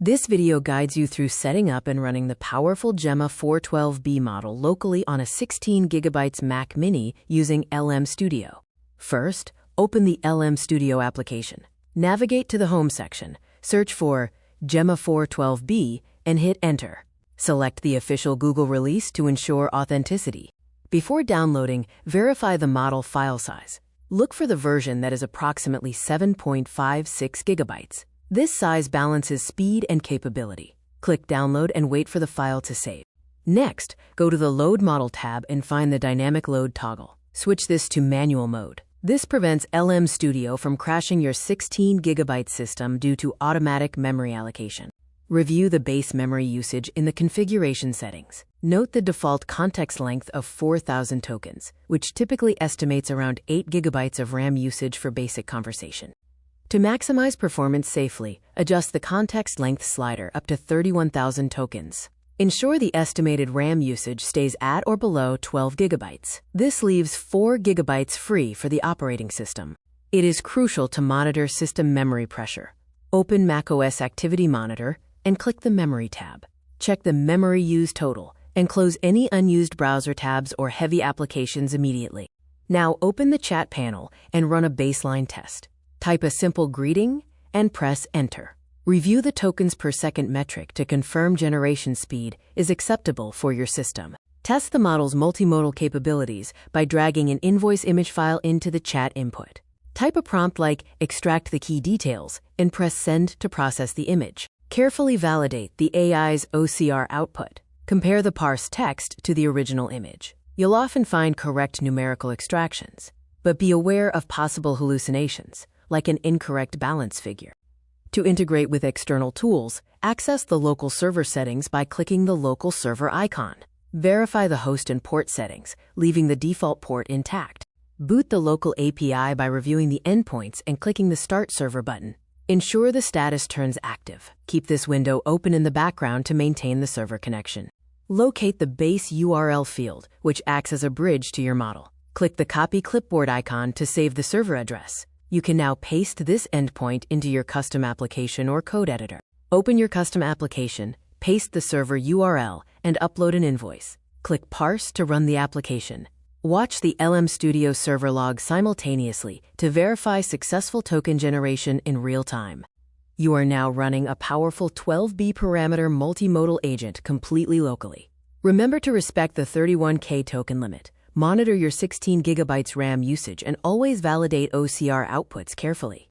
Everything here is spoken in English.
This video guides you through setting up and running the powerful Gemma 412B model locally on a 16GB Mac Mini using LM Studio. First, open the LM Studio application. Navigate to the Home section, search for Gemma 412B, and hit Enter. Select the official Google release to ensure authenticity. Before downloading, verify the model file size. Look for the version that is approximately 7.56 GB. This size balances speed and capability. Click Download and wait for the file to save. Next, go to the Load Model tab and find the Dynamic Load toggle. Switch this to Manual mode. This prevents LM Studio from crashing your 16GB system due to automatic memory allocation. Review the base memory usage in the configuration settings. Note the default context length of 4,000 tokens, which typically estimates around 8 GB of RAM usage for basic conversation. To maximize performance safely, adjust the context length slider up to 31,000 tokens. Ensure the estimated RAM usage stays at or below 12 GB. This leaves 4 GB free for the operating system. It is crucial to monitor system memory pressure. Open macOS Activity Monitor and click the Memory tab. Check the memory use total and close any unused browser tabs or heavy applications immediately. Now open the chat panel and run a baseline test. Type a simple greeting and press Enter. Review the tokens per second metric to confirm generation speed is acceptable for your system. Test the model's multimodal capabilities by dragging an invoice image file into the chat input. Type a prompt like "extract the key details" and press Send to process the image. Carefully validate the AI's OCR output. Compare the parsed text to the original image. You'll often find correct numerical extractions, but be aware of possible hallucinations, like an incorrect balance figure. To integrate with external tools, access the local server settings by clicking the local server icon. Verify the host and port settings, leaving the default port intact. Boot the local API by reviewing the endpoints and clicking the Start Server button. Ensure the status turns active. Keep this window open in the background to maintain the server connection. Locate the base URL field, which acts as a bridge to your model. Click the Copy Clipboard icon to save the server address. You can now paste this endpoint into your custom application or code editor. Open your custom application, paste the server URL, and upload an invoice. Click Parse to run the application. Watch the LM Studio server log simultaneously to verify successful token generation in real time. You are now running a powerful 12B parameter multimodal agent completely locally. Remember to respect the 31K token limit. Monitor your 16GB RAM usage and always validate OCR outputs carefully.